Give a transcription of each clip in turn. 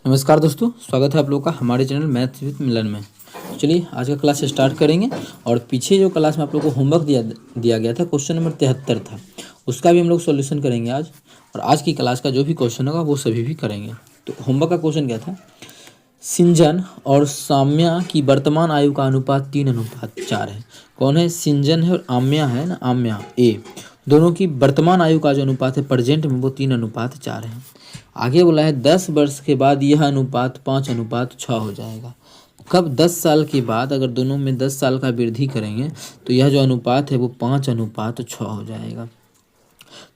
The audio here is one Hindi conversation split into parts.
नमस्कार दोस्तों, स्वागत है आप लोगों का हमारे चैनल मैथ्स विद मिलन में। चलिए आज का क्लास स्टार्ट करेंगे। और पीछे जो क्लास में आप लोगों को होमवर्क दिया गया था, क्वेश्चन नंबर 73 था, उसका भी हम लोग सॉल्यूशन करेंगे आज। और आज की क्लास का जो भी क्वेश्चन होगा वो सभी भी करेंगे। तो होमवर्क का क्वेश्चन क्या था? सिंजन और साम्या की वर्तमान आयु का अनुपात 3:4 है। कौन है? सिंजन है और आम्या है ना, आम्या ए, दोनों की वर्तमान आयु का जो अनुपात है प्रेजेंट में वो 3:4 है। आगे बोला है 10 वर्ष के बाद यह अनुपात 5:6 हो जाएगा। कब? 10 साल के बाद अगर दोनों में 10 साल का वृद्धि करेंगे तो यह जो अनुपात है वो 5:6 हो जाएगा।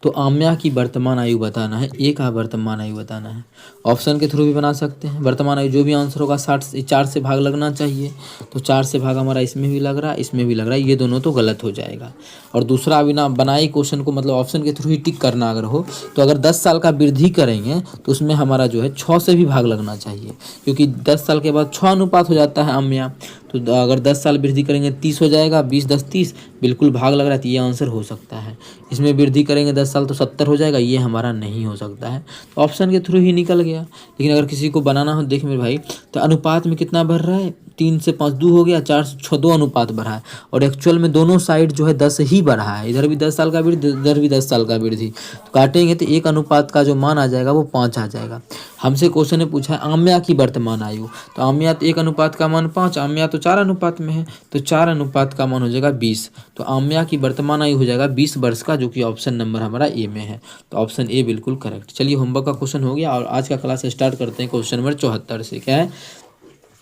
तो आम्या की वर्तमान आयु बताना है, ए का वर्तमान आयु बताना है। ऑप्शन के थ्रू भी बना सकते हैं। वर्तमान आयु जो भी आंसर होगा 4 से भाग लगना चाहिए। तो 4 से भाग हमारा इसमें भी लग रहा है, इसमें भी लग रहा है, ये दोनों तो गलत हो जाएगा। और दूसरा बिना बनाए क्वेश्चन को मतलब ऑप्शन के थ्रू ही टिक करना अगर हो तो अगर 10 साल का वृद्धि करेंगे तो उसमें हमारा जो है 6 से भी भाग लगना चाहिए, क्योंकि 10 साल के बाद 6 अनुपात हो जाता है आम्या। तो अगर 10 साल वृद्धि करेंगे 30 हो जाएगा, 20 10 30, बिल्कुल भाग लग रहा है तो ये आंसर हो सकता है। इसमें वृद्धि करेंगे 10 साल तो 70 हो जाएगा, ये हमारा नहीं हो सकता है। तो ऑप्शन के थ्रू ही निकल गया। लेकिन अगर किसी को बनाना हो, देख मेरे भाई, तो अनुपात में कितना बढ़ रहा है? 3 से 5 2 हो गया, 4 से 6 2 अनुपात बढ़ा है। और एक्चुअल में दोनों साइड जो है 10 ही बढ़ा है, इधर भी 10 साल का वृद्धि, इधर भी 10 साल का वृद्धि। तो काटेंगे तो एक अनुपात का जो मान आ जाएगा वो 5 आ जाएगा। हमसे क्वेश्चन ने पूछा है आम्या की वर्तमान आयु, तो आम्या तो 1 अनुपात का मान 5, आम्या तो 4 अनुपात में है, तो 4 अनुपात का मान हो जाएगा 20। तो आम्या की वर्तमान आयु हो जाएगा 20 वर्ष का, जो कि ऑप्शन नंबर हमारा ए में है। तो ऑप्शन ए बिल्कुल करेक्ट। चलिए होमवर्क का क्वेश्चन हो गया और आज का क्लास स्टार्ट करते हैं क्वेश्चन नंबर 74 से। क्या है?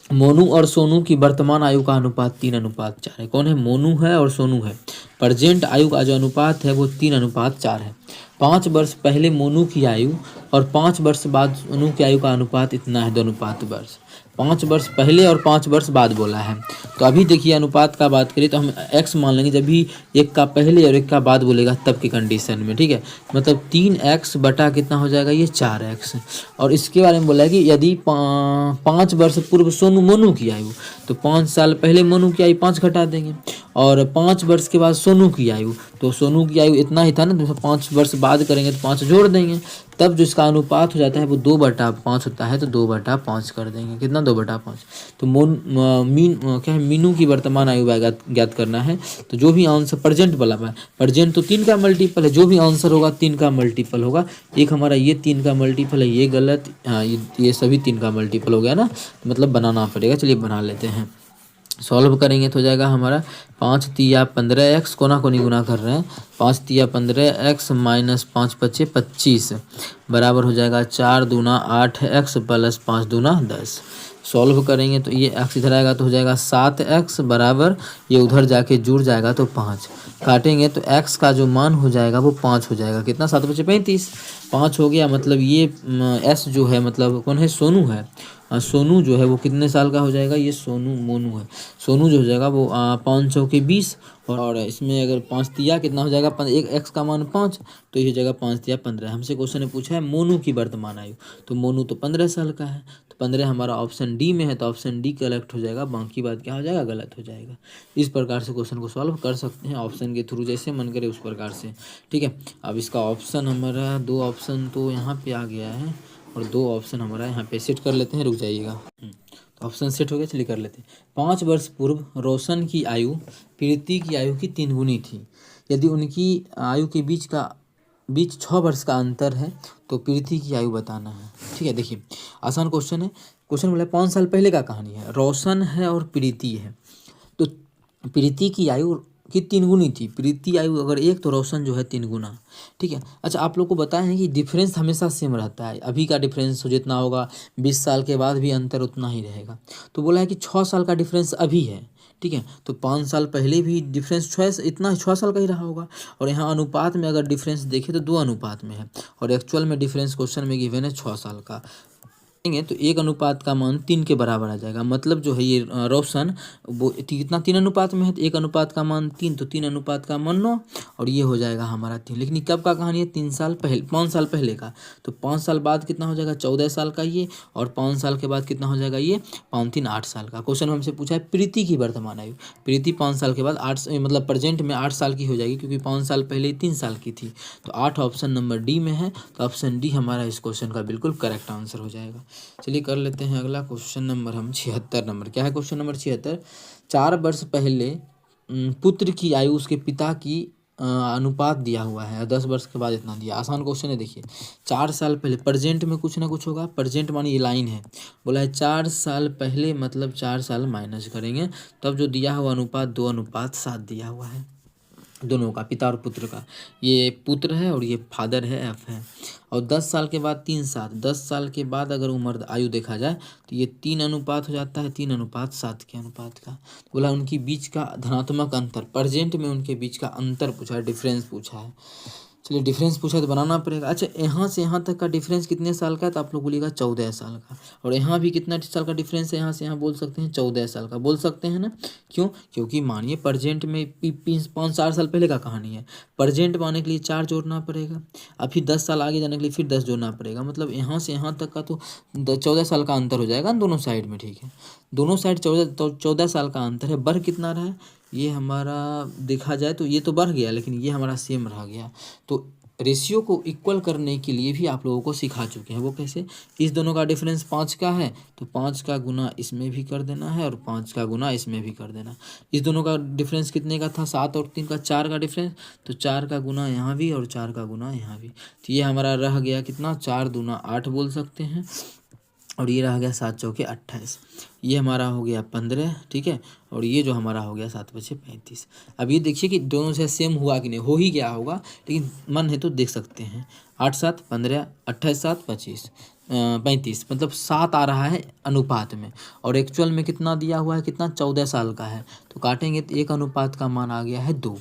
मोनू और सोनू की वर्तमान आयु का अनुपात 3:4 है। कौन है? मोनू है और सोनू है। प्रेजेंट आयु का जो अनुपात है वो 3:4 है। 5 वर्ष पहले मोनू की आयु और 5 वर्ष बाद सोनू की आयु का अनुपात इतना है, 2:5। 5 वर्ष पहले और 5 वर्ष बाद बोला है। तो अभी देखिए अनुपात का बात करें तो हम x मान लेंगे, जब भी एक का पहले और एक का बाद बोलेगा तब की कंडीशन में, ठीक है। मतलब 3x बटा कितना हो जाएगा? ये 4x। और इसके बारे में बोला है कि यदि 5 वर्ष पूर्व सोनू मोनू की आयु, तो 5 साल पहले मोनू की आयु 5 घटा देंगे, और 5 वर्ष के बाद सोनू की आयु, तो सोनू की आयु इतना ही था ना, तो 5 वर्ष बाद करेंगे तो 5 जोड़ देंगे, तब जो इसका अनुपात हो जाता है वो 2/5 होता है। तो 2/5 कर देंगे, कितना? 2/5। तो क्या है? मीनू की वर्तमान आयु ज्ञात करना है। तो जो भी आंसर प्रेजेंट वाला है, प्रेजेंट तो 3 का मल्टीपल है, जो भी आंसर होगा 3 का मल्टीपल होगा। एक हमारा ये 3 का मल्टीपल है, ये गलत, हाँ ये सभी 3 का मल्टीपल हो गया ना, मतलब बनाना पड़ेगा। चलिए बना लेते हैं। सॉल्व करेंगे तो हो जाएगा हमारा 5 तिया 15x, कोना कोनी गुना कर रहे हैं, 5 तिया 15x माइनस 5 पचे 25 बराबर हो जाएगा 4 दूना 8x प्लस 5 दूना 10। सॉल्व करेंगे तो ये x इधर आएगा तो हो जाएगा 7x बराबर, ये उधर जाके जुड़ जाएगा तो 5। काटेंगे तो x का जो मान हो जाएगा वो 5 हो जाएगा। कितना? 7 पचे 35, 5 हो गया। मतलब ये s जो है, मतलब कौन है? सोनू है। सोनू जो है वो कितने साल का हो जाएगा? ये सोनू, मोनू है। सोनू जो हो जाएगा वो 500 के 20, और इसमें अगर 5 तिया कितना हो जाएगा? एक एक्स का मान 5, तो ये हो जाएगा 5 तिया 15। हमसे क्वेश्चन ने पूछा है मोनू की वर्तमान आयु, तो मोनू तो 15 साल का है, तो 15 हमारा ऑप्शन डी में है, तो ऑप्शन डी करेक्ट हो जाएगा। बाकी बात क्या हो जाएगा? गलत हो जाएगा। इस प्रकार से क्वेश्चन को सॉल्व कर सकते हैं, ऑप्शन के थ्रू जैसे मन करे उस प्रकार से, ठीक है। अब इसका ऑप्शन हमारा 2 ऑप्शन तो यहाँ पे आ गया है, और 2 ऑप्शन हमारा यहाँ पे सेट कर लेते हैं। रुक जाइएगा, तो ऑप्शन सेट हो गया। चलिए कर लेते हैं। 5 वर्ष पूर्व रोशन की आयु प्रीति की आयु की 3 गुनी थी। यदि उनकी आयु के बीच 6 वर्ष का अंतर है तो प्रीति की आयु बताना है, ठीक है। देखिए आसान क्वेश्चन है। क्वेश्चन बोला 5 साल पहले का कहानी है, रोशन है और प्रीति है, तो प्रीति की आयु की 3 गुनी थी। प्रीति आयु अगर 1 तो रोशन जो है 3 गुना, ठीक है। अच्छा, आप लोग को बताएं हैं कि डिफरेंस हमेशा सेम रहता है। अभी का डिफरेंस जितना होगा 20 साल के बाद भी अंतर उतना ही रहेगा। तो बोला है कि 6 साल का डिफरेंस अभी है, ठीक है। तो 5 साल पहले भी डिफरेंस 6 साल का ही रहा होगा। और यहाँ अनुपात में अगर डिफरेंस देखें तो 2 अनुपात में है, और एक्चुअल में डिफरेंस क्वेश्चन में गिवन है 6 साल का। तो 1 अनुपात का मान 3 के बराबर आ जाएगा। मतलब जो है ये रोशन वो कितना 3 अनुपात में है, तो 1 अनुपात का मान 3, तो 3 अनुपात का मान 9, और ये हो जाएगा हमारा 3। लेकिन कब का कहानी है? 3 साल पहले, 5 साल पहले का। तो 5 साल बाद कितना हो जाएगा? 14 साल का ये, और 5 साल के बाद कितना हो जाएगा? ये 5 3 8 साल का। क्वेश्चन में हमसे पूछा है प्रीति की वर्तमान आयु। प्रीति 5 साल के बाद 8, मतलब प्रेजेंट में 8 साल की हो जाएगी, क्योंकि 5 साल पहले 3 साल की थी। तो 8 ऑप्शन नंबर डी में है, तो ऑप्शन डी हमारा इस क्वेश्चन का बिल्कुल करेक्ट आंसर हो जाएगा। चलिए कर लेते हैं अगला क्वेश्चन नंबर हम 76 नंबर। क्या है क्वेश्चन नंबर 76? 4 वर्ष पहले पुत्र की आयु उसके पिता की अनुपात दिया हुआ है, 10 वर्ष के बाद इतना दिया। आसान क्वेश्चन है, देखिए 4 साल पहले, प्रेजेंट में कुछ ना कुछ होगा, प्रेजेंट मानी ये लाइन है, बोला है 4 साल पहले मतलब 4 साल माइनस करेंगे, तब जो दिया हुआ अनुपात 2:7 दिया हुआ है दोनों का, पिता और पुत्र का। ये पुत्र है और ये फादर है, एफ है। और 10 साल के बाद 3 साल, 10 साल के बाद अगर उम्र आयु देखा जाए तो ये 3 अनुपात हो जाता है, 3:7 के अनुपात का। तो बोला उनकी बीच का धनात्मक अंतर, प्रेजेंट में उनके बीच का अंतर पूछा है, डिफरेंस पूछा है। चलिए डिफरेंस पूछा है तो बनाना पड़ेगा। अच्छा, यहाँ से यहाँ तक का डिफरेंस कितने साल का है? तो आप लोग बोलिएगा 14 साल का। और यहाँ भी कितना साल का डिफरेंस है? यहाँ से यहाँ बोल सकते हैं 14 साल का, बोल सकते हैं ना। क्यों? क्योंकि मानिए प्रेजेंट में 5-4 साल पहले का कहानी है, प्रेजेंट में आने के लिए 4 जोड़ना पड़ेगा, अब फिर 10 साल आगे जाने के लिए फिर 10 जोड़ना पड़ेगा, मतलब यहाँ से यहाँ तक का तो 14 साल का अंतर हो जाएगा दोनों साइड में। ठीक है, दोनों साइड 14 साल का अंतर है। बढ़ कितना रहा है? ये हमारा देखा जाए तो ये तो बढ़ गया, लेकिन ये हमारा सेम रह गया। तो रेशियो को इक्वल करने के लिए भी आप लोगों को सिखा चुके हैं। वो कैसे? इस दोनों का डिफरेंस 5 का है तो 5 का गुना इसमें भी कर देना है और 5 का गुना इसमें भी कर देना। इस दोनों का डिफरेंस कितने का था? 7 और 3 का 4 का डिफरेंस, तो 4 का गुना यहाँ भी और 4 का गुना यहाँ भी। तो ये हमारा रह गया कितना? 4 दूना 8 बोल सकते हैं, और ये रह गया 7 चौके 28। ये हमारा हो गया 15, ठीक है, और ये जो हमारा हो गया 7 बचे 35। अब ये देखिए कि दोनों से सेम हुआ कि नहीं, हो ही गया होगा, लेकिन मन है तो देख सकते हैं। 8 7 15, 28 7 25, 35, मतलब 7 आ रहा है अनुपात में, और एक्चुअल में कितना दिया हुआ है? कितना? 14 साल का है, तो काटेंगे तो 1 अनुपात का मान आ गया है 2।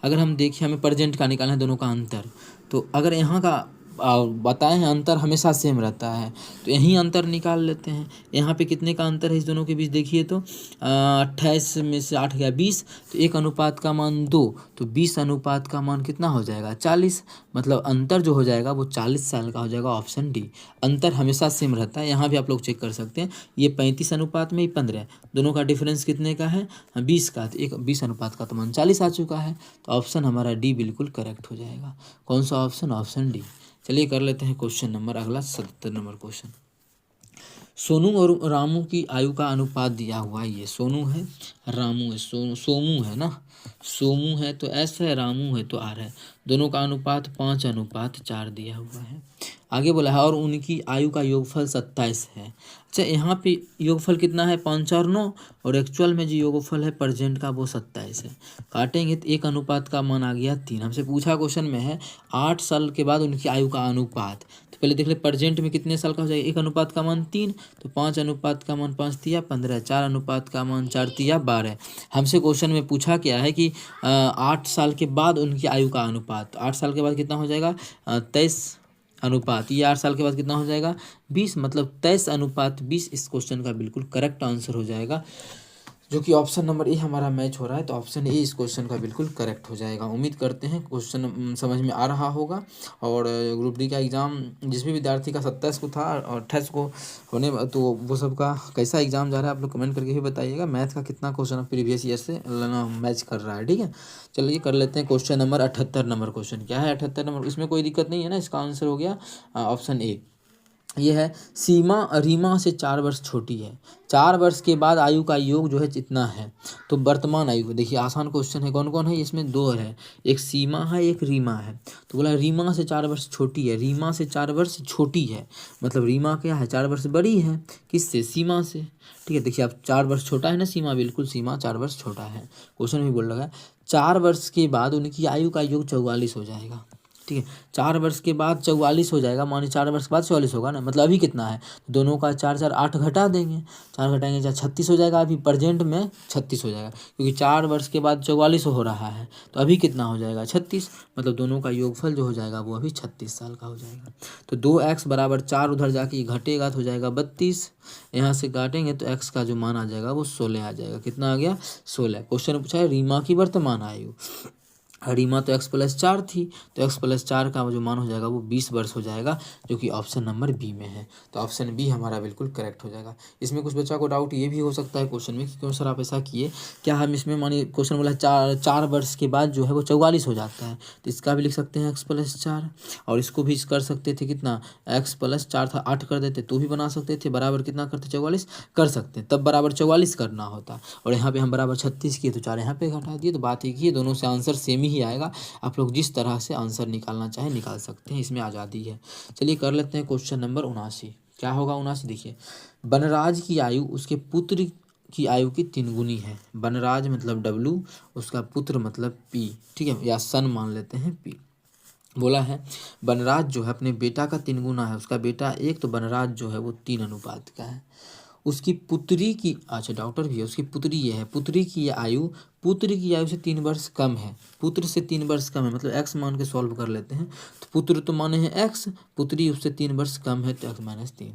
अगर हम देखिए, हमें प्रेजेंट का निकालना है दोनों का अंतर, तो अगर यहाँ का बताए हैं अंतर हमेशा सेम रहता है, तो यहीं अंतर निकाल लेते हैं। यहाँ पे कितने का अंतर है इस दोनों के बीच? देखिए तो 28 में से 8 गया 20, तो 1 अनुपात का मान 2, तो 20 अनुपात का मान कितना हो जाएगा? 40। मतलब अंतर जो हो जाएगा वो 40 साल का हो जाएगा, ऑप्शन डी। अंतर हमेशा सेम रहता है, यहाँ भी आप लोग चेक कर सकते हैं। ये 35 अनुपात में 15, दोनों का डिफरेंस कितने का है? 20 का, तो एक 20 अनुपात का तो मान 40 आ चुका है, तो ऑप्शन हमारा डी बिल्कुल करेक्ट हो जाएगा। कौन सा ऑप्शन? Option D. चलिए कर लेते हैं क्वेश्चन नंबर अगला 77 नंबर क्वेश्चन। सोनू और रामू की आयु का अनुपात दिया हुआ है। ये सोनू है, रामू है, सोमू है ना, सोमू है तो एस है, रामू है तो आर है। दोनों का अनुपात 5:4 दिया हुआ है। आगे बोला है और उनकी आयु का योगफल 27 है। अच्छा, यहाँ पे योगफल कितना है? 5 और 9, और एक्चुअल में जो योगफल है प्रेजेंट का वो 27 है। काटेंगे तो 1 अनुपात का मान आ गया 3। हमसे पूछा क्वेश्चन में है 8 साल के बाद उनकी आयु का अनुपात, तो पहले देख ले प्रेजेंट में कितने साल का हो जाएगा? 1 अनुपात का मान 3, तो 5 अनुपात का मान 5 तिया 15, 4 अनुपात का मान 4 तिया 12। हमसे क्वेश्चन में पूछा क्या है कि 8 साल के बाद उनकी आयु का अनुपात, 8 साल के बाद कितना हो जाएगा? 23 अनुपात, ये 8 साल के बाद कितना हो जाएगा? 20, मतलब 23:20 इस क्वेश्चन का बिल्कुल करेक्ट आंसर हो जाएगा, जो कि ऑप्शन नंबर ए हमारा मैच हो रहा है। तो ऑप्शन ए इस क्वेश्चन का बिल्कुल करेक्ट हो जाएगा। उम्मीद करते हैं क्वेश्चन समझ में आ रहा होगा। और ग्रुप डी का एग्ज़ाम जिस भी विद्यार्थी का 27 को था और 28 को होने, तो वो सब का कैसा एग्ज़ाम जा रहा है आप लोग कमेंट करके ही बताइएगा। मैथ का कितना क्वेश्चन प्रीवियस ईयर से मैच कर रहा है, ठीक है। चलिए कर लेते हैं क्वेश्चन नंबर 78 नंबर क्वेश्चन। क्या है 78 नंबर? इसमें कोई दिक्कत नहीं है ना, इसका आंसर हो गया ऑप्शन ए। ये है सीमा रीमा से 4 वर्ष छोटी है, 4 वर्ष के बाद आयु का योग जो है जितना है, तो वर्तमान आयु, देखिए आसान क्वेश्चन है। कौन कौन है इसमें? 2 है, एक सीमा है एक रीमा है। तो बोला रीमा से 4 वर्ष छोटी है, रीमा से 4 वर्ष छोटी है, मतलब रीमा क्या है? 4 वर्ष बड़ी है, किससे? सीमा से, ठीक है। देखिए अब 4 वर्ष छोटा है ना सीमा, बिल्कुल सीमा 4 वर्ष छोटा है। क्वेश्चन भी बोल रहा है 4 वर्ष के बाद उनकी आयु का योग 44 हो जाएगा, ठीक है। 4 वर्ष के बाद 44 हो जाएगा, मानिए 4 वर्ष के बाद 44 होगा ना, मतलब अभी कितना है? दोनों का 4 4 8 घटा देंगे, 4 घटाएंगे 4 36 हो जाएगा। अभी प्रेजेंट में 36 हो जाएगा, क्योंकि 4 वर्ष के बाद 44 हो रहा है, तो अभी कितना हो जाएगा? 36, मतलब दोनों का योगफल जो हो जाएगा वो अभी 36 साल का हो जाएगा। तो 2x बराबर 4 उधर जाके घटेगा तो हो जाएगा 32, यहाँ से काटेंगे तो x का जो मान आ जाएगा वो 16 आ जाएगा। कितना आ गया? 16। क्वेश्चन पूछा है रीमा की वर्तमान आयु। रीमा तो x+4 थी, तो x+4 का जो मान हो जाएगा वो 20 वर्ष हो जाएगा, जो कि ऑप्शन नंबर बी में है। तो ऑप्शन बी हमारा बिल्कुल करेक्ट हो जाएगा। इसमें कुछ बच्चा को डाउट ये भी हो सकता है क्वेश्चन में कि क्यों सर आप ऐसा किए, क्या हम इसमें मानिए क्वेश्चन बोला है 4 वर्ष के बाद जो है वो 44 हो जाता है, तो इसका भी लिख सकते हैं x+4, और इसको भी कर सकते थे कितना, x+4 था 8 कर देते तो भी बना सकते थे, बराबर कितना करते 44 कर सकते, तब बराबर 44 करना होता, और यहाँ पे हम बराबर 36 किए तो 4 यहाँ पे घटा दिए, तो बात एक ही है, दोनों से आंसर सेम ही आएगा। आप लोग जिस तरह से आंसर निकालना चाहें निकाल सकते हैं, इसमें आज़ादी है। चलिए कर लेते हैं क्वेश्चन नंबर 79। क्या होगा 79, देखिए, वनराज की आयु उसके पुत्र की आयु की 3 गुनी है। वनराज मतलब W, उसका पुत्र मतलब P, ठीक है, या सन मान लेते हैं P। बोला है वनराज जो है अपने बेटा का 3 गुना है, उसका बेटा 1, तो वनराज जो है वो 3 अनुपात का है। उसकी पुत्री की, अच्छा डॉक्टर भी है, उसकी पुत्री ये है, पुत्री की आयु, पुत्र की आयु से 3 वर्ष कम है, पुत्र से 3 वर्ष कम है, मतलब x मान के सॉल्व कर लेते हैं, तो पुत्र तो माने हैं x, पुत्री उससे 3 वर्ष कम है, तो x-3।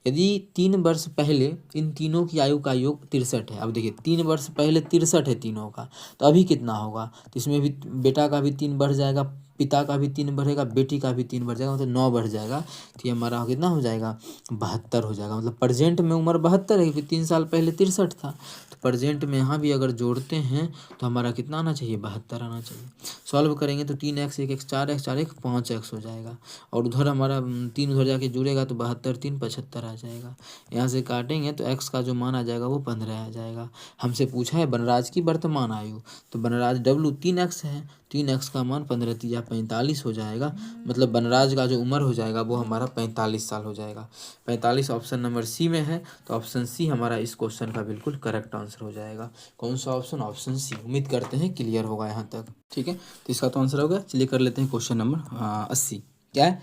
यदि 3 वर्ष पहले इन तीनों की आयु का योग 63 है, अब देखिए 3 वर्ष पहले 63 है तीनों का, तो अभी कितना होगा, तो इसमें भी बेटा का भी 3 बढ़ जाएगा, पिता का भी 3 बढ़ेगा, बेटी का भी 3 बढ़ जाएगा, मतलब 9 बढ़ जाएगा, तो ये हमारा कितना हो जाएगा 72 हो जाएगा, मतलब प्रेजेंट में उम्र 72 है, क्योंकि 3 साल पहले 63 था, तो प्रेजेंट में यहाँ भी अगर जोड़ते हैं तो हमारा कितना आना चाहिए 72 आना चाहिए। सॉल्व करेंगे तो 3x 1x 4x 4x 5x हो जाएगा, और उधर हमारा 3 उधर जाके जुड़ेगा तो 72 3 75 आ जाएगा। यहाँ से काटेंगे तो x का जो मान आ जाएगा वो 15 आ जाएगा। हमसे पूछा है वनराज की वर्तमान आयु, तो वनराज W 3x है, 3x का मान 15 3 45 हो जाएगा, मतलब वनराज का जो उम्र हो जाएगा वो हमारा 45 साल हो जाएगा। 45 ऑप्शन नंबर सी में है, तो ऑप्शन सी हमारा इस क्वेश्चन का बिल्कुल करेक्ट आंसर हो जाएगा। कौन सा ऑप्शन, ऑप्शन सी। उम्मीद करते हैं क्लियर होगा यहाँ तक, ठीक है, तो इसका तो आंसर होगा। चलिए कर लेते हैं क्वेश्चन नंबर 80। क्या है,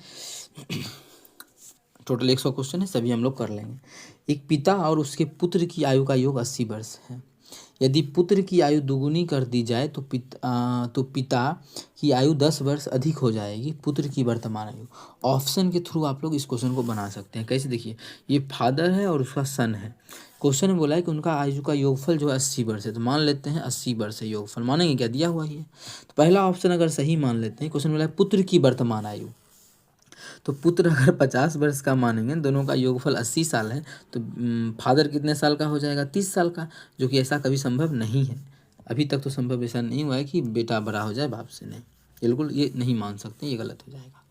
टोटल 100 क्वेश्चन है, सभी हम लोग कर लेंगे। एक पिता और उसके पुत्र की आयु का योग 80 वर्ष है। यदि पुत्र की आयु दुगुनी कर दी जाए तो पिता की आयु 10 वर्ष अधिक हो जाएगी पुत्र की वर्तमान आयु। ऑप्शन के थ्रू आप लोग इस क्वेश्चन को बना सकते हैं। कैसे, देखिए ये फादर है और उसका सन है, क्वेश्चन में बोला है कि उनका आयु का योगफल जो है 80 वर्ष है, तो मान लेते हैं 80 वर्ष है योगफल, मानेंगे क्या, दिया हुआ ही है। तो पहला ऑप्शन अगर सही मान लेते हैं, क्वेश्चन बोला है पुत्र की वर्तमान आयु, तो पुत्र अगर 50 वर्ष का मानेंगे, दोनों का योगफल 80 साल है, तो फादर कितने साल का हो जाएगा 30 साल का, जो कि ऐसा कभी संभव नहीं है। अभी तक तो संभव ऐसा नहीं हुआ है कि बेटा बड़ा हो जाए बाप से, नहीं, बिल्कुल ये नहीं मान सकते, ये गलत हो जाएगा।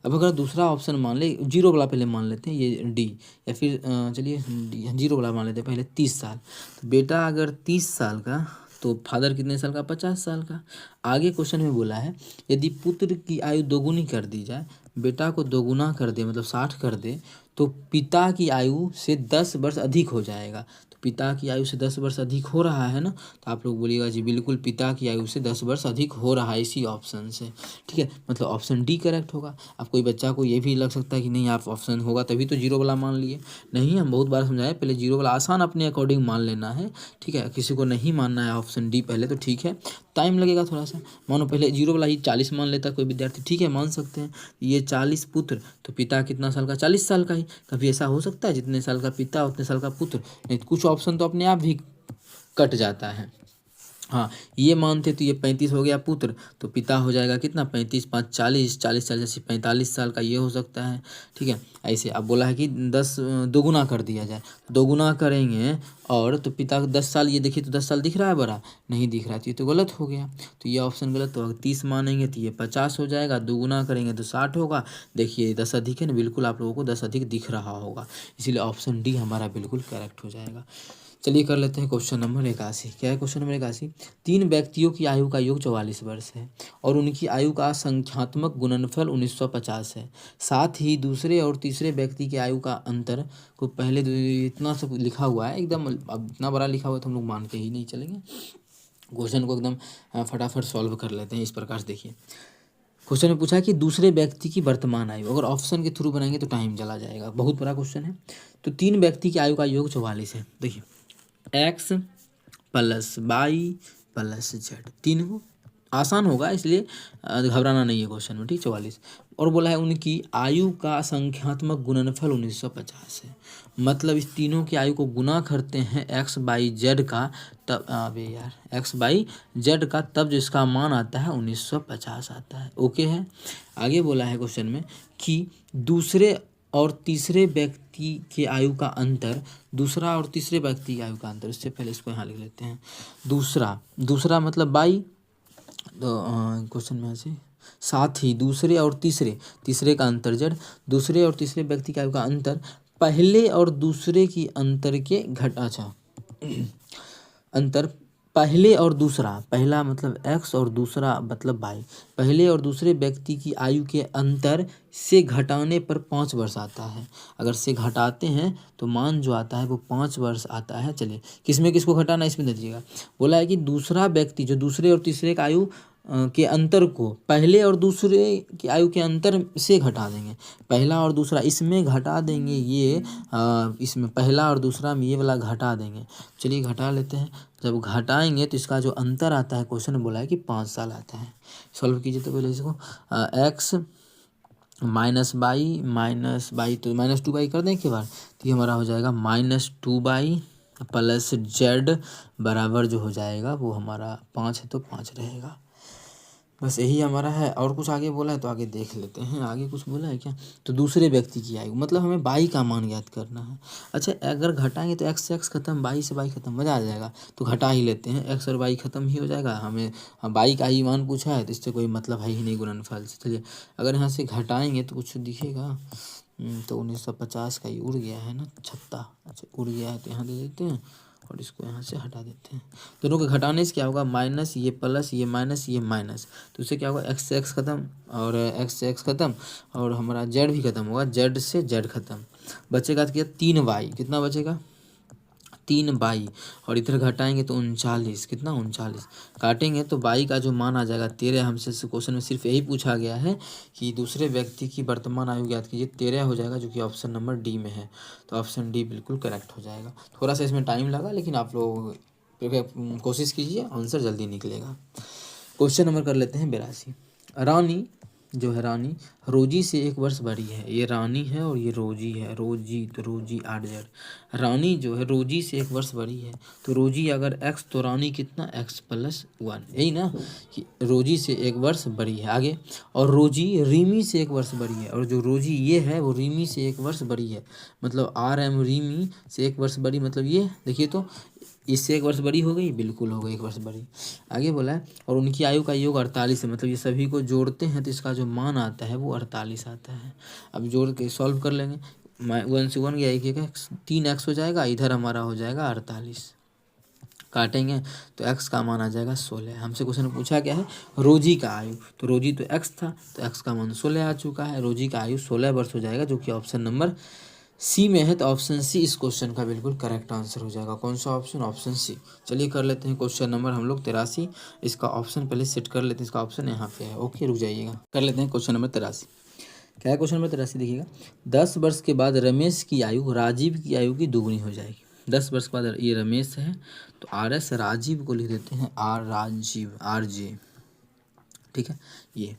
अब अगर दूसरा ऑप्शन मान ले, जीरो वाला पहले मान लेते हैं, ये डी, या फिर चलिए जीरो वाला मान लेते हैं पहले 30 साल, तो बेटा अगर 30 साल का, तो फादर कितने साल का 50 साल का। आगे क्वेश्चन में बोला है यदि पुत्र की आयु दोगुनी कर दी जाए, बेटा को दोगुना कर दे मतलब 60 कर दे, तो पिता की आयु से 10 वर्ष अधिक हो जाएगा। तो पिता की आयु से 10 वर्ष अधिक हो रहा है ना, तो आप लोग बोलिएगा जी बिल्कुल पिता की आयु से 10 वर्ष अधिक हो रहा है इसी ऑप्शन से, ठीक है, मतलब ऑप्शन डी करेक्ट होगा। अब कोई बच्चा को ये भी लग सकता है कि नहीं आप ऑप्शन होगा तभी तो जीरो वाला मान लिए, नहीं, हम बहुत बार समझाए पहले जीरो वाला आसान अपने अकॉर्डिंग मान लेना है, ठीक है, किसी को नहीं मानना है ऑप्शन डी पहले, तो ठीक है, टाइम लगेगा थोड़ा सा। मानो पहले जीरो वाला ही 40 मान लेता कोई विद्यार्थी, ठीक है, मान सकते हैं, ये 40 पुत्र, तो पिता कितना साल का 40 साल का ही। कभी ऐसा हो सकता है जितने साल का पिता उतने साल का पुत्र, नहीं तो कुछ ऑप्शन तो अपने आप भी कट जाता है। हाँ, ये मानते तो ये 35 हो गया पुत्र, तो पिता हो जाएगा कितना 35 5 40 40 40 80 45 साल का, ये हो सकता है, ठीक है। ऐसे अब बोला है कि 10 दोगुना कर दिया जाए, दोगुना करेंगे और तो पिता 10 साल, ये देखिए तो 10 साल दिख रहा है बड़ा, नहीं दिख रहा है, तो ये तो गलत हो गया, तो ये ऑप्शन गलत। तो अगर 30 मानेंगे तो ये 50 हो जाएगा, दोगुना करेंगे तो 60 होगा। देखिए 10 अधिक है ना, बिल्कुल आप लोगों को 10 अधिक दिख रहा होगा, इसीलिए ऑप्शन डी हमारा बिल्कुल करेक्ट हो जाएगा। चलिए कर लेते हैं क्वेश्चन नंबर 81। क्या है क्वेश्चन नंबर 81, 3 व्यक्तियों की आयु का योग 44 वर्ष है और उनकी आयु का संख्यात्मक गुणनफल 1950 है। साथ ही दूसरे और तीसरे व्यक्ति के आयु का अंतर को पहले इतना सब लिखा हुआ है एकदम, अब इतना बड़ा लिखा हुआ है तो हम लोग मान के ही नहीं चलेंगे, क्वेश्चन को एकदम फटाफट सॉल्व कर लेते हैं। इस प्रकार से देखिए क्वेश्चन में पूछा है कि दूसरे व्यक्ति की वर्तमान आयु, अगर ऑप्शन के थ्रू बनाएंगे तो टाइम चला जाएगा, बहुत बड़ा क्वेश्चन है। तो 3 व्यक्ति की आयु का योग 44 है, देखिए x + y + z, तीनों आसान होगा, इसलिए घबराना नहीं है क्वेश्चन में। ठीक, 44 और बोला है उनकी आयु का संख्यात्मक गुणनफल 1950 है। मतलब इस तीनों की आयु को गुना करते हैं एक्स बाई जेड का, तब अबे यार एक्स बाई जेड का, तब जो इसका मान आता है 1950 आता है। ओके है। आगे बोला है क्वेश्चन में कि दूसरे और तीसरे व्यक्ति के आयु का अंतर, दूसरा और तीसरे व्यक्ति की आयु का अंतर, इससे पहले इसको यहाँ लिख लेते हैं। दूसरा मतलब बाई, तो क्वेश्चन में ऐसे साथ ही दूसरे और तीसरे का अंतर जेड, दूसरे और तीसरे व्यक्ति की आयु का अंतर पहले और दूसरे की अंतर के अच्छा अंतर पहले और दूसरा, पहला मतलब x और दूसरा मतलब y, पहले और दूसरे व्यक्ति की आयु के अंतर से घटाने पर 5 वर्ष आता है। अगर से घटाते हैं तो मान जो आता है वो 5 वर्ष आता है। चलिए किसमें किसको घटाना है इसमें दीजिएगा। बोला है कि दूसरा व्यक्ति जो दूसरे और तीसरे का आयु के अंतर को पहले और दूसरे की आयु के अंतर से घटा देंगे। पहला और दूसरा इसमें घटा देंगे, ये इसमें पहला और दूसरा में ये वाला घटा देंगे। चलिए घटा लेते हैं। जब घटाएंगे तो इसका जो अंतर आता है, क्वेश्चन में बोला है कि 5 साल आता है। सॉल्व कीजिए तो पहले इसको एक्स माइनस बाई तो -2 कर दें के बाद, तो ये हमारा हो जाएगा -2 प्लस जेड बराबर जो हो जाएगा वो हमारा 5 है तो 5 रहेगा। बस यही हमारा है। और कुछ आगे बोला है तो आगे देख लेते हैं। आगे कुछ बोला है क्या, तो दूसरे व्यक्ति की आयु मतलब हमें बाई का मान ज्ञात करना है। अच्छा अगर घटाएंगे तो एक्स से एक्स खत्म, बाई से बाई खत्म, मज़ा आ जाएगा। तो घटा ही लेते हैं, एक्स और बाई खत्म ही हो जाएगा। हमें बाई का ही मान पूछा है तो इससे कोई मतलब है ही नहीं गुणनफल से। चलिए अगर यहाँ से घटाएंगे तो कुछ दिखेगा, तो 1950 का ही उड़ गया है ना, छत्ता। अच्छा उड़ गया है तो यहाँ दे देते हैं और इसको यहाँ से हटा देते हैं। दोनों को घटाने से क्या होगा, माइनस ये प्लस ये माइनस ये माइनस, तो उससे क्या होगा एक्स से एक्स खत्म और एक्स से एक्स खत्म और हमारा जेड भी खत्म होगा, जेड से जेड खत्म। बचेगा तो क्या 3y, कितना बचेगा 3y, और इधर घटाएंगे तो 39, कितना 39। काटेंगे तो y का जो मान आ जाएगा 13। हमसे क्वेश्चन में सिर्फ यही पूछा गया है कि दूसरे व्यक्ति की वर्तमान आयु ज्ञात कीजिए, 13 हो जाएगा जो कि ऑप्शन नंबर डी में है। तो ऑप्शन डी बिल्कुल करेक्ट हो जाएगा। थोड़ा सा इसमें टाइम लगा लेकिन आप लोग कोशिश कीजिए, आंसर जल्दी निकलेगा। क्वेश्चन नंबर कर लेते हैं 82। रानी जो है रानी रोजी से 1 वर्ष बड़ी है। ये रानी है और ये रोजी है, रोजी तो रोजी 8 रानी जो है रोजी से 1 वर्ष बड़ी है, तो रोजी अगर x तो रानी कितना x प्लस 1, यही ना कि रोजी से 1 वर्ष बड़ी है। आगे और रोजी रीमी से 1 वर्ष बड़ी है, और जो रोजी ये है वो रीमी से 1 वर्ष बड़ी है। मतलब RM रीमी से 1 वर्ष बड़ी, मतलब ये देखिए तो इससे 1 वर्ष बड़ी हो गई, बिल्कुल हो गई 1 वर्ष बड़ी। आगे बोला है और उनकी आयु का योग 48 है। मतलब ये सभी को जोड़ते हैं तो इसका जो मान आता है वो 48 आता है। अब जोड़ के सॉल्व कर लेंगे, 1 से 1 गया, एक 3x हो जाएगा, इधर हमारा हो जाएगा 48। काटेंगे तो x का मान आ जाएगा 16। हमसे क्वेश्चन पूछा क्या है, रोजी का आयु, तो रोजी तो x था तो x का मान 16 आ चुका है। रोजी का आयु 16 वर्ष हो जाएगा जो कि ऑप्शन नंबर सी में है। तो ऑप्शन सी इस क्वेश्चन का बिल्कुल करेक्ट आंसर हो जाएगा। कौन सा ऑप्शन, ऑप्शन सी। चलिए कर लेते हैं क्वेश्चन नंबर हम लोग 83। इसका ऑप्शन पहले सेट कर लेते हैं, इसका ऑप्शन यहाँ पे है। ओके रुक जाइएगा, कर लेते हैं क्वेश्चन नंबर 83। क्या है क्वेश्चन नंबर 83, देखिएगा 10 वर्ष के बाद रमेश की आयु राजीव की आयु की दुगुनी हो जाएगी। 10 वर्ष के बाद ये रमेश है तो RS राजीव को लिख देते हैं राजीव RJ। ठीक है, ये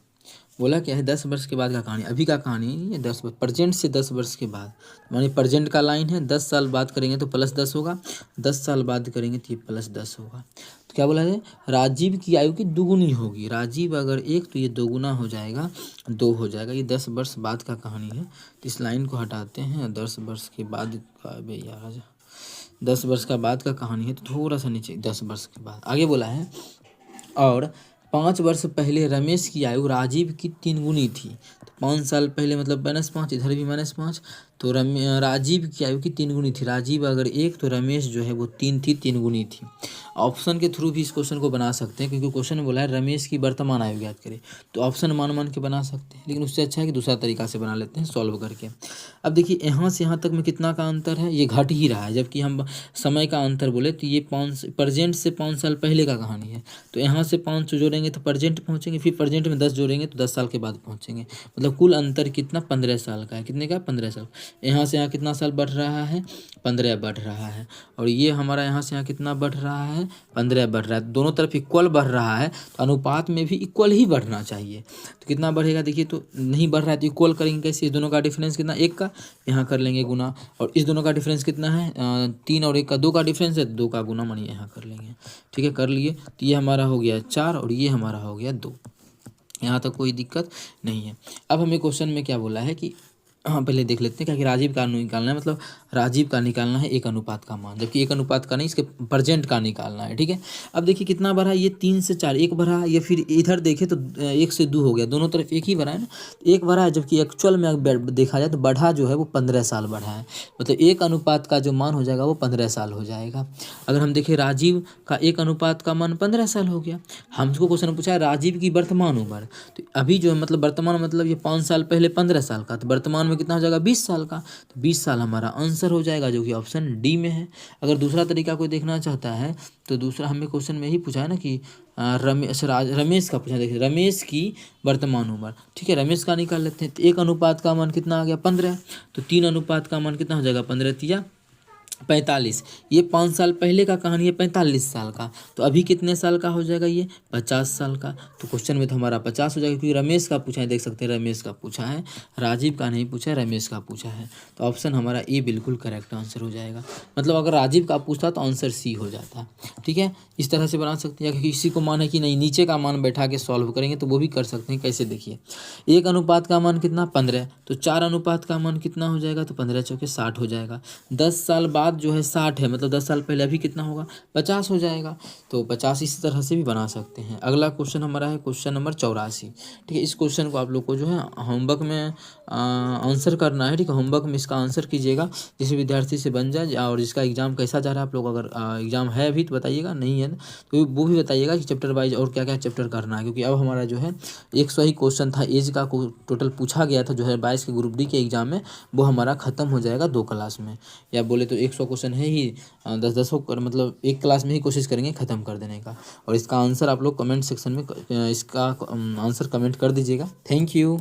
बोला क्या है 10 वर्ष के बाद का कहानी, अभी का कहानी ये 10 प्रेजेंट से 10 वर्ष के बाद, मानी प्रेजेंट का लाइन है। 10 साल बाद करेंगे तो +10 होगा, 10 साल बाद करेंगे तो ये +10 होगा। तो क्या बोला है, राजीव की आयु की दुगुनी होगी। राजीव अगर 1 तो ये दोगुना हो जाएगा 2 हो जाएगा। ये 10 वर्ष बाद का कहानी है तो इस लाइन को हटाते हैं। 10 वर्ष के बाद का भैया 10 वर्ष का बाद का कहानी है तो थोड़ा सा नीचे 10 वर्ष के बाद। आगे बोला है और 5 वर्ष पहले रमेश की आयु राजीव की 3 गुनी थी। तो 5 साल पहले मतलब -5, इधर भी -5, तो राजीव की आयु की 3 गुनी थी। राजीव अगर 1 तो रमेश जो है वो 3 थी, 3 गुनी थी। ऑप्शन के थ्रू भी इस क्वेश्चन को बना सकते हैं क्योंकि क्वेश्चन में बोला है रमेश की वर्तमान आयु ज्ञात करें, तो ऑप्शन मान के बना सकते हैं, लेकिन उससे अच्छा है कि दूसरा तरीका से बना लेते हैं सॉल्व करके। अब देखिए यहाँ से यहाँ तक में कितना का अंतर है, ये घट ही रहा है, जबकि हम समय का अंतर बोले तो ये प्रेजेंट से 5 साल पहले का कहानी है। तो यहाँ से 5 जोड़ेंगे तो प्रेजेंट पहुँचेंगे, फिर प्रेजेंट में 10 जोड़ेंगे तो 10 साल के बाद पहुँचेंगे। मतलब कुल अंतर कितना 15 साल का है। कितने का 15 साल। यहाँ से यहाँ कितना साल बढ़ रहा है 15 बढ़ रहा है, और ये हमारा यहाँ से यहाँ कितना बढ़ रहा है है, 15 बढ़ रहा है, दोनों तरफ इक्वल बढ़ रहा है तो अनुपात में भी इक्वल ही बढ़ना चाहिए। तो कितना बढ़ेगा देखिए, तो नहीं बढ़ रहा है तो इक्वल करेंगे कैसे, इस दोनों का डिफरेंस कितना, 1 का, यहाँ कर लेंगे गुना, और इस दोनों का डिफरेंस कितना है, 3 और 1 का 2 का डिफरेंस है, 2 का गुना मानिए यहाँ कर लेंगे। ठीक है, कर लिए, तो ये हमारा हो गया 4 और ये हमारा हो गया 2। यहाँ तक कोई दिक्कत नहीं है। अब हमें क्वेश्चन में क्या बोला है कि हाँ पहले देख लेते हैं क्या कि राजीव का निकालना है, मतलब राजीव का निकालना है एक अनुपात का मान, जबकि एक अनुपात का नहीं, इसके प्रेजेंट का निकालना है। ठीक है, अब देखिए कितना बढ़ा, ये 3 से 4 एक बढ़ा, ये फिर इधर देखे तो 1 से 2 हो गया, दोनों तरफ एक ही बढ़ा है ना, एक बढ़ा है, जबकि एक्चुअल में देखा जाए तो बढ़ा जो है वो 15 साल बढ़ा है, मतलब एक अनुपात का जो मान हो जाएगा वो 15 साल हो जाएगा। अगर हम देखें राजीव का एक अनुपात का मान 15 साल हो गया, हमको क्वेश्चन पूछा है राजीव की वर्तमान उम्र, तो अभी जो है मतलब वर्तमान मतलब ये 5 साल पहले 15 साल का, तो वर्तमान में कितना हो जाएगा 20 साल का, तो 20 साल हमारा आंसर हो जाएगा, जो कि ऑप्शन डी में है। अगर दूसरा तरीका कोई देखना चाहता है तो दूसरा हमें क्वेश्चन में ही पूछा है ना कि रमेश का पूछा, देखिए रमेश की वर्तमान उम्र। ठीक है, रमेश का निकाल लेते हैं, तो एक अनुपात का मान कितना आ गया 15, तो 3 अनुपात का मान कितना हो जाएगा 15 तिया 45, ये 5 साल पहले का कहानी है 45 साल का, तो अभी कितने साल का हो जाएगा ये 50 साल का, तो क्वेश्चन में तो हमारा 50 हो जाएगा, क्योंकि रमेश का पूछा है, देख सकते हैं रमेश का पूछा है, राजीव का नहीं पूछा है, रमेश का पूछा है, तो ऑप्शन हमारा ए बिल्कुल करेक्ट आंसर हो जाएगा। मतलब अगर राजीव का पूछता तो आंसर सी हो जाता। ठीक है, इस तरह से बना सकते हैं, या किसी को मान है कि नहीं नीचे का मान बैठा के सॉल्व करेंगे तो वो भी कर सकते हैं। कैसे देखिए, एक अनुपात का मान कितना 15, तो 4 अनुपात का मान कितना हो जाएगा, तो 15 चौके 60 हो जाएगा, 10 साल बाद जो है 60 है, मतलब 10 साल पहले अभी कितना होगा 50 हो जाएगा, तो 50 इसी तरह से भी बना सकते हैं। अगला क्वेश्चन हमारा है क्वेश्चन नंबर 84। ठीक है, इस क्वेश्चन को आप लोग को जो है होमवर्क में आंसर करना है। ठीक है, होमवर्क में इसका आंसर कीजिएगा, जिस विद्यार्थी से बन जाए, और इसका एग्जाम कैसा जा रहा है आप लोग, अगर एग्जाम है अभी तो बताइएगा, नहीं है तो वो भी बताइएगा कि चैप्टर वाइज और क्या क्या चैप्टर करना है, क्योंकि अब हमारा जो है 100 ही क्वेश्चन था, एज का टोटल पूछा गया था 2022 के ग्रुप डी के एग्जाम में, वो हमारा खत्म हो जाएगा 2 क्लास में, या बोले तो 100 क्वेश्चन है ही, 10-10 मतलब एक क्लास में ही कोशिश करेंगे ख़त्म कर देने का। और इसका आंसर आप लोग कमेंट सेक्शन में इसका आंसर कमेंट कर दीजिएगा। Thank you.